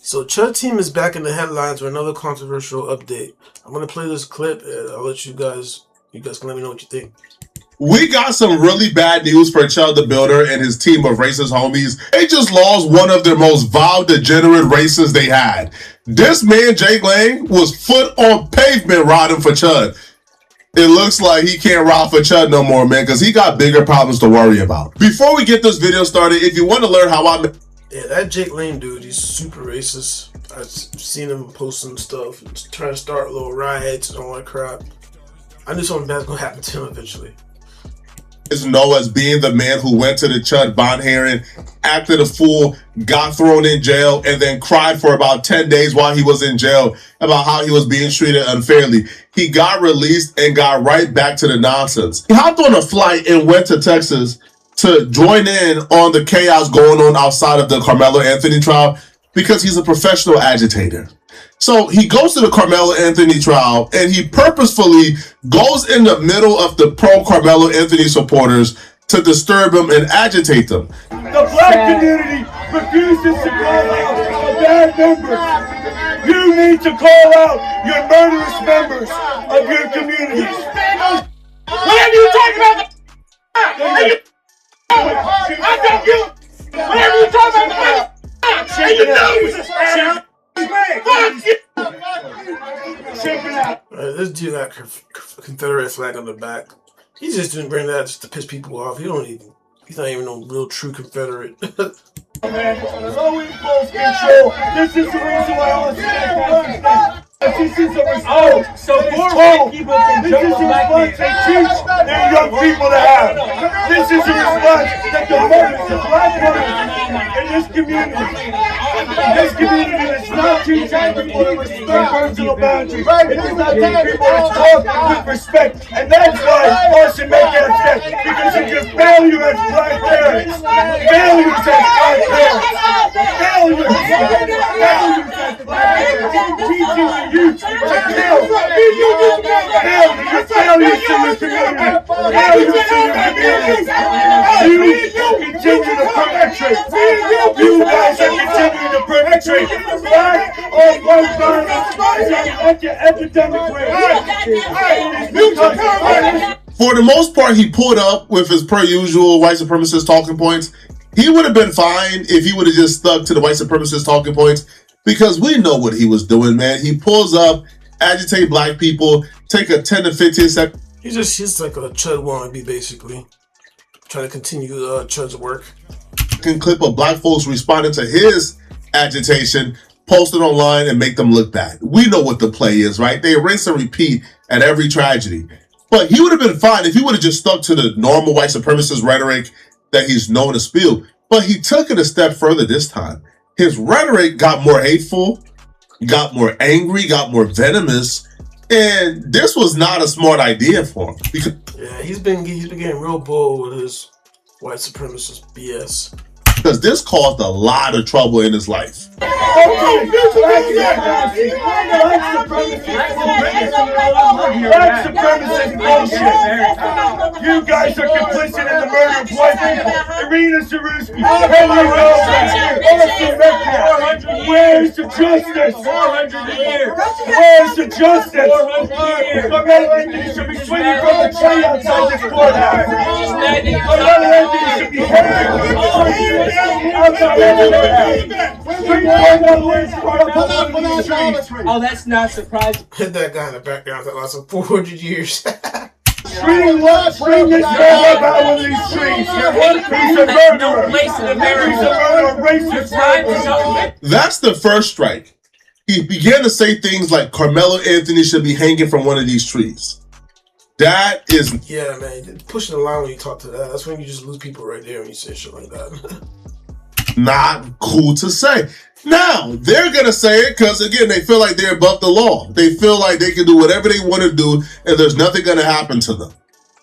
So Chud team is back in the headlines with another controversial update. I'm gonna play this clip and I'll let you guys can let me know what you think. We got some really bad news for Chud the Builder and his team of racist homies. They just lost one of their most vile, degenerate racists they had. This man, Jake Lang, was foot on pavement riding for Chud. It looks like he can't ride for Chud no more, man, because he got bigger problems to worry about. Before we get this video started, if you want to learn how Yeah, that Jake Lane dude, he's super racist. I've seen him posting stuff, trying to start little riots and all that crap. I knew something bad's gonna happen to him eventually. is known as being the man who went to the Chud bond hearing, acted a fool, got thrown in jail, and then cried for about 10 days while he was in jail about how he was being treated unfairly. He got released and got right back to the nonsense. He hopped on a flight and went to Texas to join in on the chaos going on outside of the Carmelo Anthony trial because he's a professional agitator. So he goes to the Carmelo Anthony trial and he purposefully goes in the middle of the pro-Carmelo Anthony supporters to disturb them and agitate them. The black community refuses to call out the bad members. You need to call out your murderous members of your communities. Whatever you talking about, I don't give. Whatever you talking about, and you know. This dude got Confederate flag on the back. He just didn't bring that just to piss people off. He's not even no real true Confederate. No impulse control. This is the reason why all this this is a response. So poor people can jump on black men. They teach their young people to have. This is a response that the mothers, the black mothers in this community. This community is not teaching people to respect personal boundaries. It is not teaching people to talk with respect. And that's why I should make that step. Because of your failure as black parents. Failures as black parents. Failures as black parents. Teaching the youth to kill. Failures to your community. Failures to your community. You continue to perpetrate. You guys are continuing to perpetrate black on white violence at the epidemic rate. For the most part, he pulled up with his per usual white supremacist talking points. He would have been fine if he would have just stuck to the white supremacist talking points because we know what he was doing, man. He pulls up, agitate black people, take a 10 to 15 second. He's like a Chud wannabe, basically. Trying to continue Chud's work. Clip of black folks responding to his agitation, post it online and make them look bad. We know what the play is, right? They rinse and repeat at every tragedy. But he would have been fine if he would have just stuck to the normal white supremacist rhetoric that he's known to spew. But he took it a step further this time. His rhetoric got more hateful, got more angry, got more venomous, and this was not a smart idea for him. Because yeah, he's been getting real bold with his white supremacist BS. Because this caused a lot of trouble in his life. Black supremacist bullshit. You guys are complicit in the murder of white people. Irina Sarusky, Henry Novak, where's the justice? 400 years. Where's the justice? You should be swinging from the tree outside this courthouse. You should be hanging. Oh, that's not surprising. Hit that guy in the background that lasted 400 years. Bring this man up out of these trees. He's a murderer. He's a racist. That's the first strike. He began to say things like Carmelo Anthony should be hanging from one of these trees. That is... Yeah, man. Pushing the line when you talk to that. That's when you just lose people right there when you say shit like that. Not cool to say. Now, they're going to say it because, again, they feel like they're above the law. They feel like they can do whatever they want to do and there's nothing going to happen to them.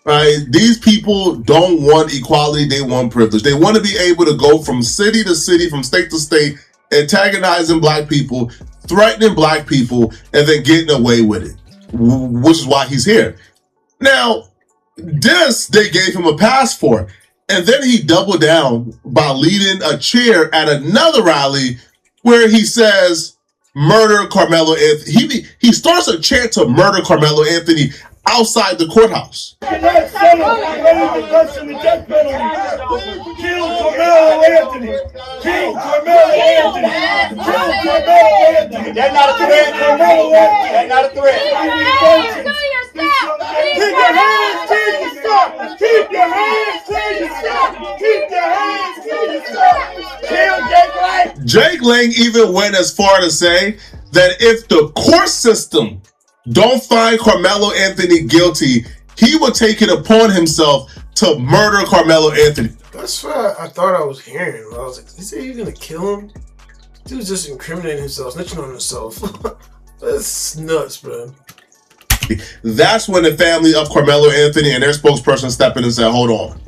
Right? These people don't want equality. They want privilege. They want to be able to go from city to city, from state to state, antagonizing black people, threatening black people, and then getting away with it, which is why he's here. Now, this they gave him a pass for. And then he doubled down by leading a cheer at another rally where he says, murder Carmelo Anthony. He starts a chant to murder Carmelo Anthony outside the courthouse. Cannot settle for any reduction the death penalty. Kill Carmelo Anthony. Kill Carmelo Anthony. Kill Carmelo Anthony. That's not a threat. Carmelo Anthony. That's not a threat. Keep your hands to yourself. Keep your hands to yourself. Keep your hands to yourself. Kill Jake Lang. Jake Lang even went as far to say that if the court system don't find Carmelo Anthony guilty, he would take it upon himself to murder Carmelo Anthony. That's what I thought I was hearing. I was like, is he gonna kill him? Dude's just incriminating himself, snitching on himself. That's nuts, bro. That's when the family of Carmelo Anthony and their spokesperson stepped in and said, hold on.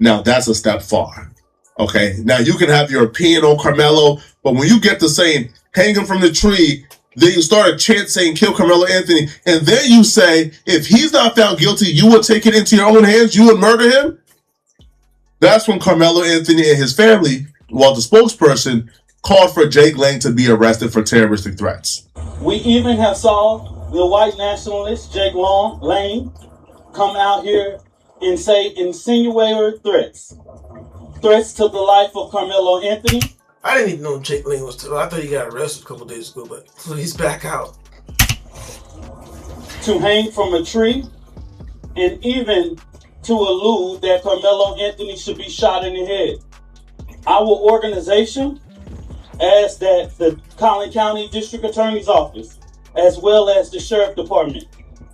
Now that's a step far. Okay, now you can have your opinion on Carmelo, but when you get to saying, hang him from the tree, then you start a chant saying, kill Carmelo Anthony, and then you say, if he's not found guilty, you will take it into your own hands, you would murder him? That's when Carmelo Anthony and his family, while the spokesperson, called for Jake Lang to be arrested for terroristic threats. We even have saw the white nationalist Jake Lang come out here and say insinuatory threats to the life of Carmelo Anthony. I didn't even know Jake Lang was still. I thought he got arrested a couple days ago, but so he's back out. To hang from a tree, and even to allude that Carmelo Anthony should be shot in the head. Our organization asked that the Collin County District Attorney's Office, as well as the Sheriff Department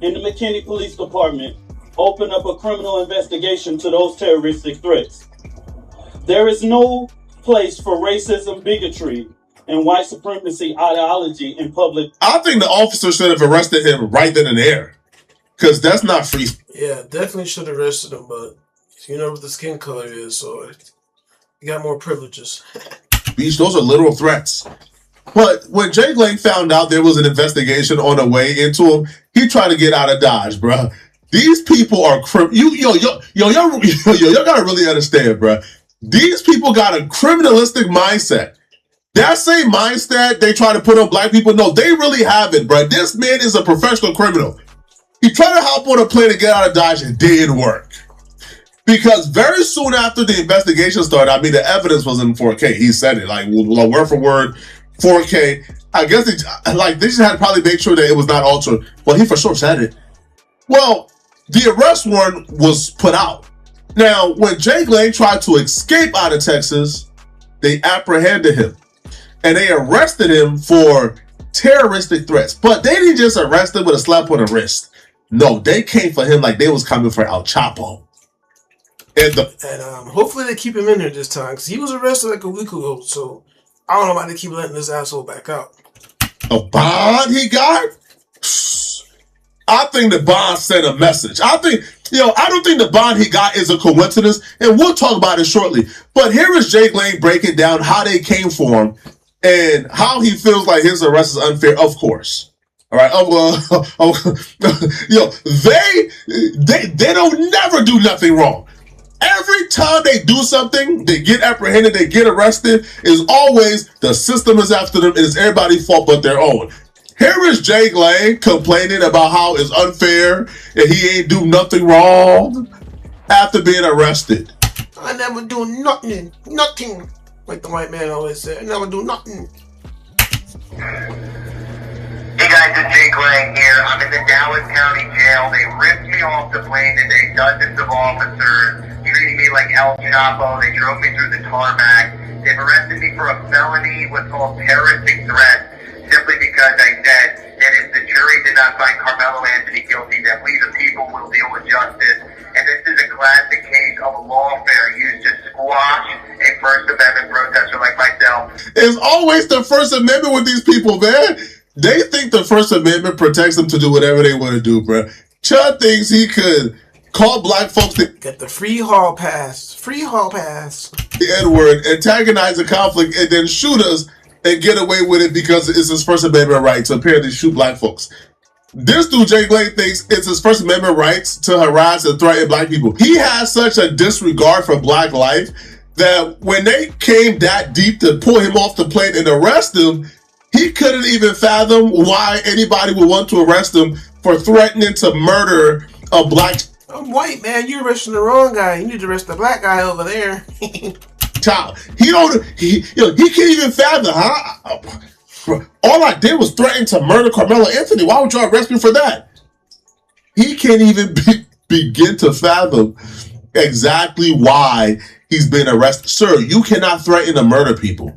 and the McKinney Police Department, open up a criminal investigation to those terroristic threats. There is no place for racism, bigotry, and white supremacy ideology in public. I think the officer should have arrested him right then and there, because that's not free. Yeah, definitely should have arrested him, but you know what the skin color is, so he got more privileges. Beach, those are literal threats. But when Jake Lang found out there was an investigation on the way into him, he tried to get out of Dodge, bro. These people are y'all gotta really understand, bro. These people got a criminalistic mindset. That same mindset they try to put on black people, no, they really haven't, bro. This man is a professional criminal. He tried to hop on a plane to get out of Dodge. It didn't work. Because very soon after the investigation started, I mean, the evidence was in 4K. He said it, like, word for word, 4K. I guess they just had to probably make sure that it was not altered. Well, he for sure said it. Well, the arrest warrant was put out. Now, when Jake Lang tried to escape out of Texas, they apprehended him. And they arrested him for terroristic threats. But they didn't just arrest him with a slap on the wrist. No, they came for him like they was coming for El Chapo. And hopefully they keep him in there this time, because he was arrested like a week ago, so I don't know why they keep letting this asshole back out. A bond he got? I think the bond sent a message. I don't think the bond he got is a coincidence, and we'll talk about it shortly. But here is Jake Lang breaking down how they came for him and how he feels like his arrest is unfair, of course. All right, they don't never do nothing wrong. Every time they do something, they get apprehended, they get arrested, is always the system is after them, and it's everybody's fault but their own. Here is Jake Lang complaining about how it's unfair and he ain't do nothing wrong after being arrested. I never do nothing. Like the white man always said, I never do nothing. Hey guys, it's Jake Lang here. I'm in the Dallas County Jail. They ripped me off the plane today. Dozens of officers treating me like El Chapo. They drove me through the tarmac. They've arrested me for a felony, what's called terroristic threat, simply because I said that if the jury did not find Carmelo Anthony guilty, that we the people will deal with justice. And this is a classic case of lawfare used to squash a First Amendment protester like myself. It's always the First Amendment with these people, man. They think the First Amendment protects them to do whatever they want to do, bro. Chud thinks he could call black folks to get the free hall pass. The N-word, antagonize a conflict, and then shoot us and get away with it because it's his First Amendment right to apparently shoot black folks. This dude, Jake Lang, thinks it's his First Amendment rights to harass and threaten black people. He has such a disregard for black life that when they came that deep to pull him off the plane and arrest him, he couldn't even fathom why anybody would want to arrest him for threatening to murder a black. I'm white, man. You're arresting the wrong guy. You need to arrest the black guy over there. Child, he can't even fathom, huh? All I did was threaten to murder Carmelo Anthony. Why would y'all arrest me for that? He can't even begin to fathom exactly why he's been arrested. Sir, you cannot threaten to murder people.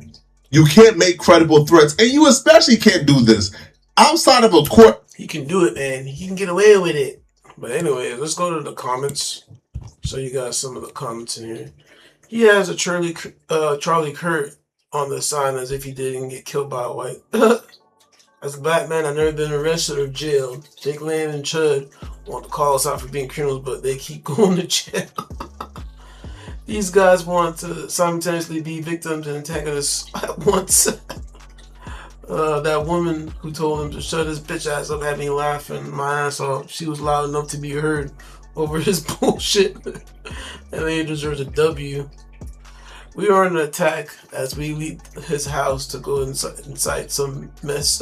You can't make credible threats, and you especially can't do this outside of a court. He can do it, man. He can get away with it. But anyway, let's go to the comments. Show you guys some of the comments in here. He has a Charlie Kirk on the sign as if he didn't get killed by a white. As a black man, I've never been arrested or jailed. Jake Lamb and Chud want to call us out for being criminals, but they keep going to jail. These guys want to simultaneously be victims and antagonists at once. That woman who told him to shut his bitch ass up had me laughing my ass off. She was loud enough to be heard over his bullshit. And he deserves a W. We are under attack as we leave his house to go inside some mess.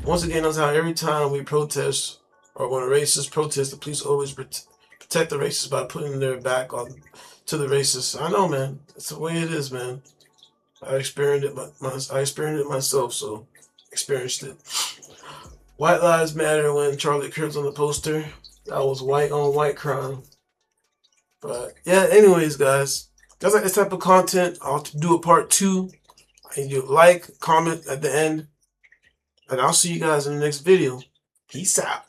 Once again, that's how every time we protest or when a racist protests, the police always protect the racists by putting their back on to the racists. I know, man. It's the way it is, man. I experienced it myself, so experienced it. White Lives Matter when Charlie Kirk's on the poster. That was white on white crime. But yeah, anyways, guys. Guys like this type of content, I'll do a part 2. And you like, comment at the end. And I'll see you guys in the next video. Peace out.